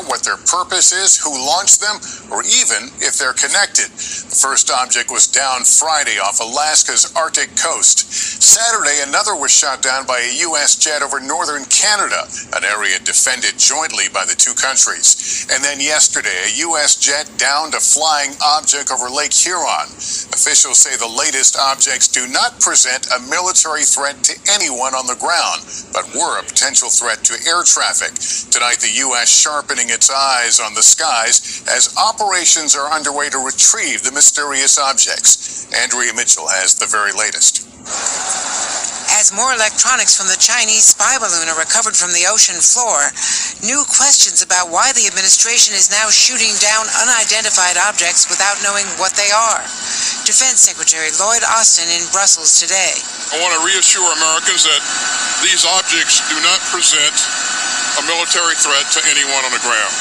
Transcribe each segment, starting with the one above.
what their purpose is, who launched them, or even if they're connected. The first object was down Friday off Alaska's Arctic coast. Saturday, another was shot down by a U.S. jet over northern Canada, an area defended jointly by the two countries. And then yesterday, a U.S. jet downed a flying object over Lake Huron. Officials say the latest objects do not present a military threat to anyone on the ground, but were a potential threat to air traffic. Tonight, the U.S. sharpening its eyes on the skies as operations are underway to retrieve the mysterious objects. Andrea Mitchell has the very latest. As more electronics from the Chinese spy balloon are recovered from the ocean floor, new questions about why the administration is now shooting down unidentified objects without knowing what they are. Defense Secretary Lloyd Austin in Brussels today. I want to reassure Americans that these objects do not present a military threat to anyone on the ground.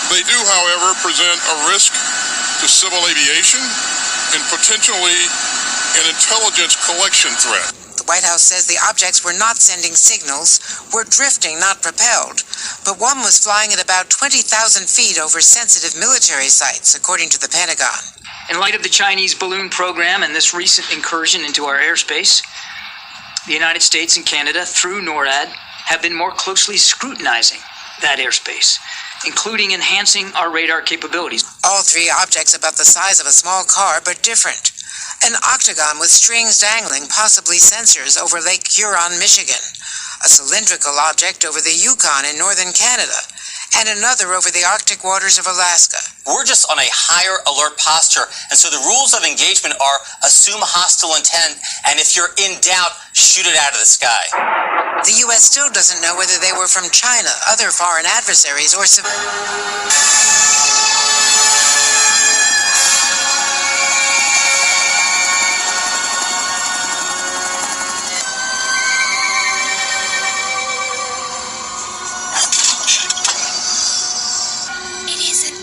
They do, however, present a risk to civil aviation and potentially an intelligence collection threat. The White House says the objects were not sending signals, were drifting, not propelled. But one was flying at about 20,000 feet over sensitive military sites, according to the Pentagon. In light of the Chinese balloon program and this recent incursion into our airspace, the United States and Canada, through NORAD, have been more closely scrutinizing that airspace, including enhancing our radar capabilities. All three objects about the size of a small car, but different. An octagon with strings dangling, possibly sensors, over Lake Huron, Michigan. A cylindrical object over the Yukon in northern Canada. And another over the Arctic waters of Alaska. We're just on a higher alert posture, and so the rules of engagement are assume hostile intent, and if you're in doubt, shoot it out of the sky. The U.S. still doesn't know whether they were from China, other foreign adversaries, or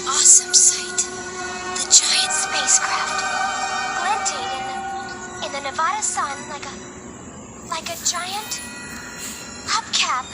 awesome sight. The giant spacecraft glinting in the Nevada sun like a giant hubcap.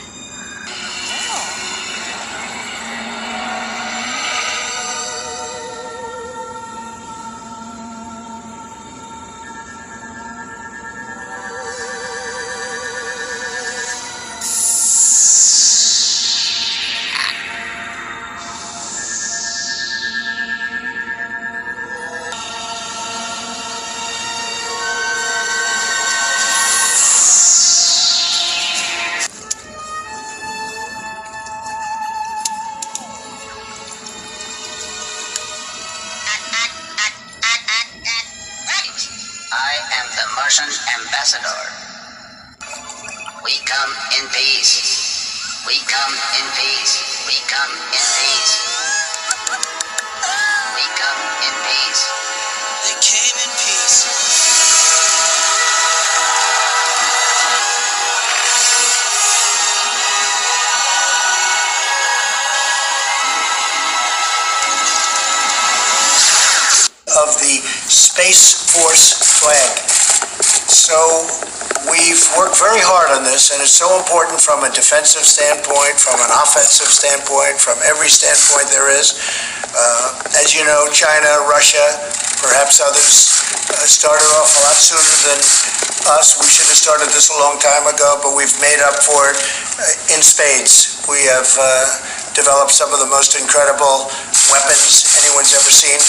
Martian ambassador. We come in peace. We come in peace. We come in peace. We come in peace. They came in peace. Of the Space Force flag. So we've worked very hard on this, and it's so important from a defensive standpoint, from an offensive standpoint, from every standpoint there is. As you know, China, Russia, perhaps others started off a lot sooner than us. We should have started this a long time ago, but we've made up for it in spades. We have developed some of the most incredible weapons anyone's ever seen,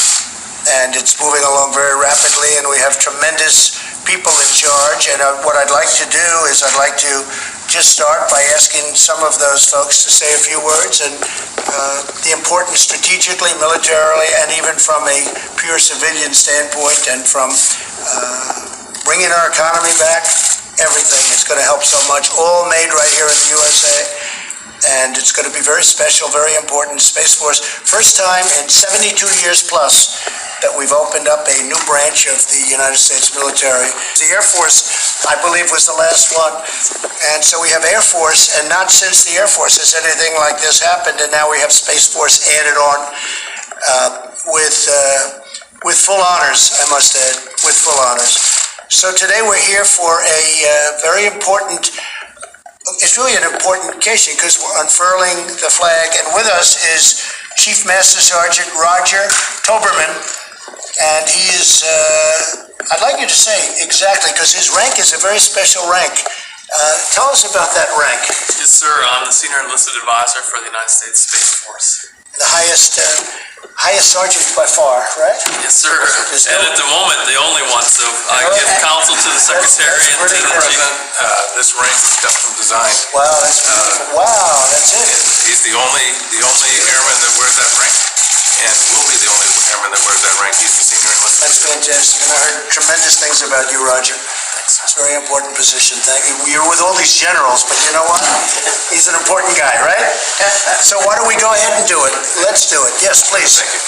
and it's moving along very rapidly, and we have tremendous people in charge. And what I'd like to do is I'd like to just start by asking some of those folks to say a few words, and the importance strategically, militarily, and even from a pure civilian standpoint, and from bringing our economy back, everything. It's going to help so much, all made right here in the USA. And it's going to be very special, very important. Space Force, first time in 72 years plus that we've opened up a new branch of the United States military. The Air Force, I believe, was the last one. And so we have Air Force, and not since the Air Force has anything like this happened, and now we have Space Force added on with full honors, I must add, with full honors. So today we're here for a very important It's really an important occasion because we're unfurling the flag, and with us is Chief Master Sergeant Roger Toberman, and he is, I'd like you to say exactly, because his rank is a very special rank. Tell us about that rank. Yes, sir. I'm the Senior Enlisted Advisor for the United States Space Force. The highest sergeant by far, right? Yes, sir. And at the moment, the only one. So I give counsel to the Secretary and to the President. This rank is custom designed. Wow, that's beautiful. Wow, that's it. He's the only airman that wears that rank, and will be the only airman that wears that rank. He's the Senior Enlisted. That's fantastic, and I heard tremendous things about you, Roger. It's a very important position. Thank you. You're with all these generals, but you know what? He's an important guy, right? So why don't we go ahead and do it? Let's do it. Yes, please. Thank you.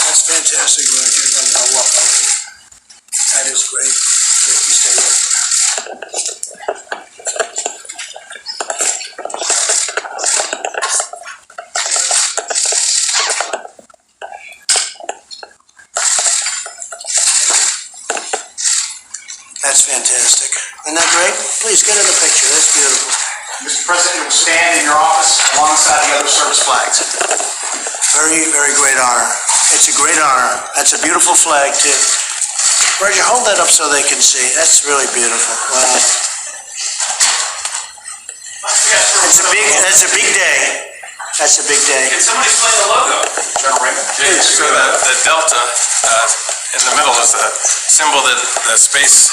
That's fantastic, Roger. I'll walk over. That is great. Great, you stay there. That's fantastic. Isn't that great? Please get in the picture. That's beautiful. Mr. President, will stand in your office alongside the other service flags. Very, very great honor. It's a great honor. That's a beautiful flag, too. Roger, hold that up so they can see. That's really beautiful. Wow. That's a big day. That's a big day. Can somebody explain the logo, General Raymond? So the Delta in the middle is a symbol that the space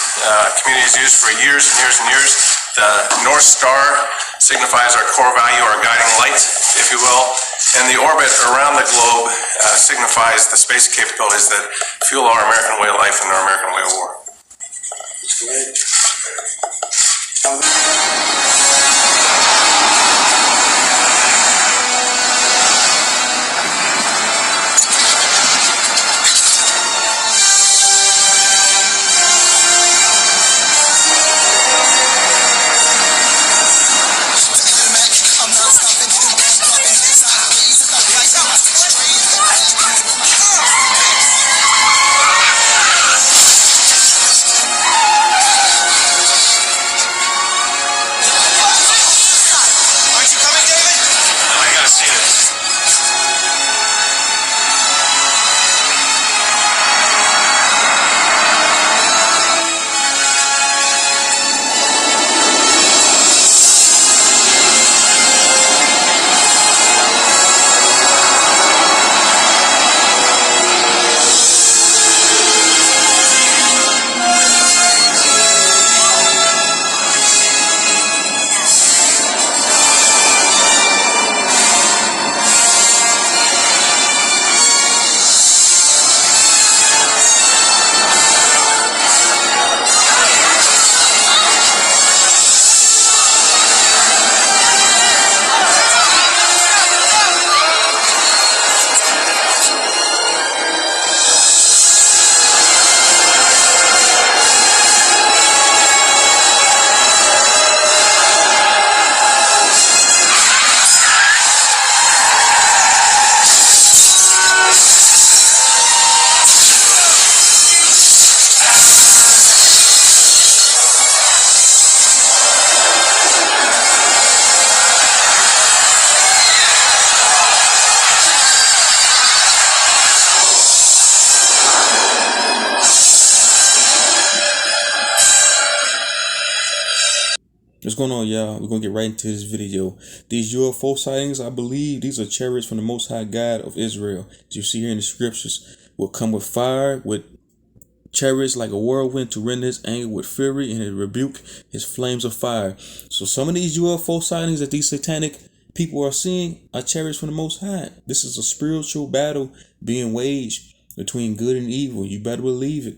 community has used for years and years and years. The North Star signifies our core value, our guiding light, if you will. And the orbit around the globe signifies the space capabilities that fuel our American way of life and our American way of war. That's great. What's going on, y'all? We're gonna get right into this video. These UFO sightings, I believe these are chariots from the Most High God of Israel. As you see here in the scriptures, will come with fire, with chariots like a whirlwind to rend his anger with fury and to rebuke his flames of fire. So some of these UFO sightings that these satanic people are seeing are chariots from the Most High. This is a spiritual battle being waged between good and evil. You better believe it.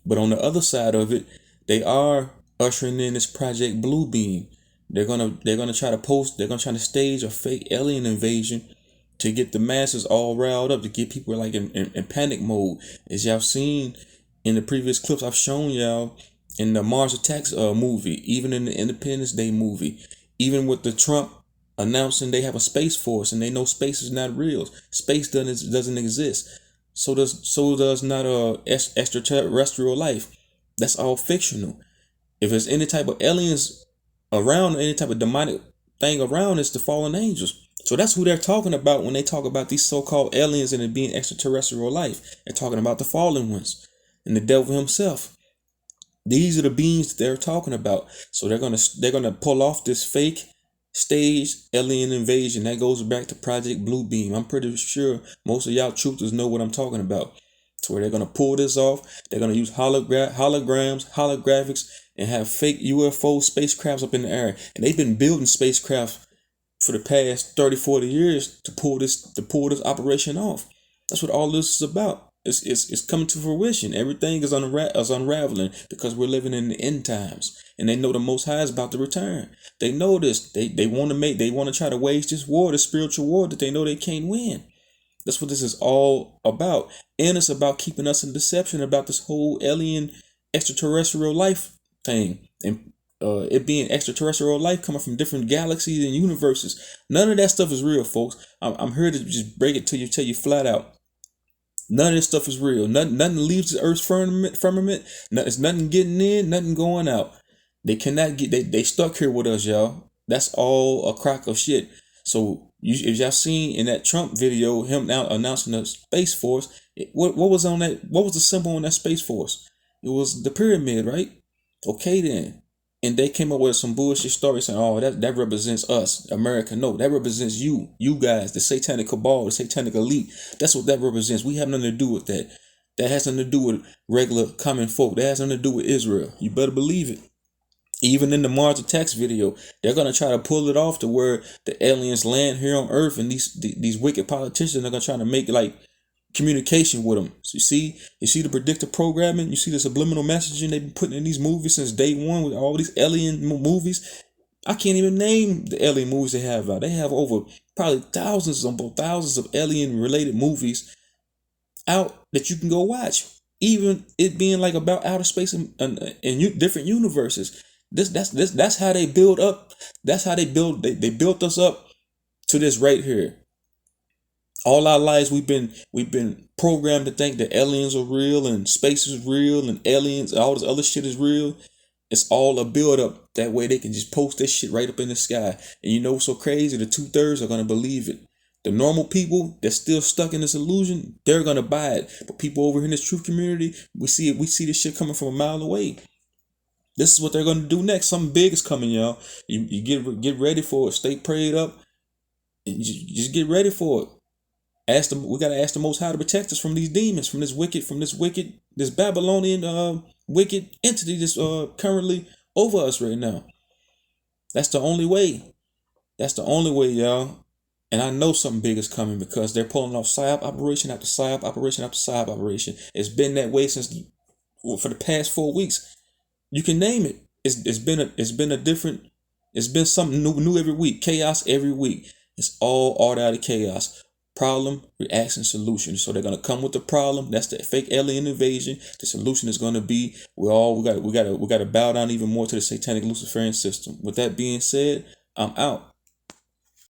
But on the other side of it, they are ushering in this Project Bluebeam. They're gonna try to stage a fake alien invasion to get the masses all riled up, to get people like in panic mode. As y'all seen in the previous clips I've shown y'all, in the Mars Attacks movie, even in the Independence Day movie, even with the Trump announcing they have a space force and they know space is not real. Space doesn't exist. So does not extraterrestrial life. That's all fictional. If there's any type of aliens around, any type of demonic thing around, it's the fallen angels. So that's who they're talking about when they talk about these so-called aliens and it being extraterrestrial life. They're talking about the fallen ones and the devil himself. These are the beings that they're talking about. So they're gonna pull off this fake staged alien invasion. That goes back to Project Bluebeam. I'm pretty sure most of y'all truthers know what I'm talking about. So where they're gonna pull this off, they're gonna use holograms, holographics, and have fake UFO spacecrafts up in the air. And they've been building spacecraft for the past 30, 40 years to pull this operation off. That's what all this is about. It's coming to fruition. Everything is unraveling because we're living in the end times, and they know the Most High is about to return. They know this. They want to try to wage this war, this spiritual war that they know they can't win. That's what this is all about, and it's about keeping us in deception about this whole alien extraterrestrial life thing, and it being extraterrestrial life coming from different galaxies and universes. None of that stuff is real, folks. I'm here to just break it to you, tell you flat out. None of this stuff is real. Nothing leaves the Earth's firmament. There's nothing getting in, nothing going out. They cannot get. They stuck here with us, y'all. That's all a crock of shit. So if y'all seen in that Trump video him now announcing the Space Force, what was on that? What was the symbol on that Space Force? It was the pyramid, right? Okay then. And they came up with some bullshit story saying, oh, that represents us, America. No, that represents you guys, the satanic cabal, the satanic elite. That's what that represents. We have nothing to do with that. That has nothing to do with regular common folk. That has nothing to do with Israel. You better believe it. Even in the Mars Attacks video, they're going to try to pull it off to where the aliens land here on Earth, and these wicked politicians are going to try to make like communication with them. So you see the predictive programming, you see the subliminal messaging they've been putting in these movies since day one with all these alien movies. I can't even name the alien movies they have out. They have over probably thousands of alien related movies out that you can go watch. Even it being like about outer space and different universes. That's how they build up. That's how they built us up to this right here. All our lives we've been programmed to think that aliens are real and space is real and aliens, all this other shit is real. It's all a build up. That way they can just post this shit right up in the sky. And you know what's so crazy? The 2/3 are gonna believe it. The normal people that's still stuck in this illusion, they're gonna buy it. But people over here in this truth community, we see this shit coming from a mile away. This is what they're gonna do next. Something big is coming, y'all. You get ready for it. Stay prayed up. And just get ready for it. We gotta ask the Most High to protect us from these demons, from this Babylonian wicked entity that's currently over us right now. That's the only way. That's the only way, y'all. And I know something big is coming because they're pulling off PSYOP operation after PSYOP operation after PSYOP operation. It's been that way for the past 4 weeks. You can name it. It's been something new every week. Chaos every week. It's all order out of chaos. Problem, reaction, solution. So they're gonna come with the problem. That's the fake alien invasion. The solution is gonna be we gotta bow down even more to the satanic Luciferian system. With that being said, I'm out.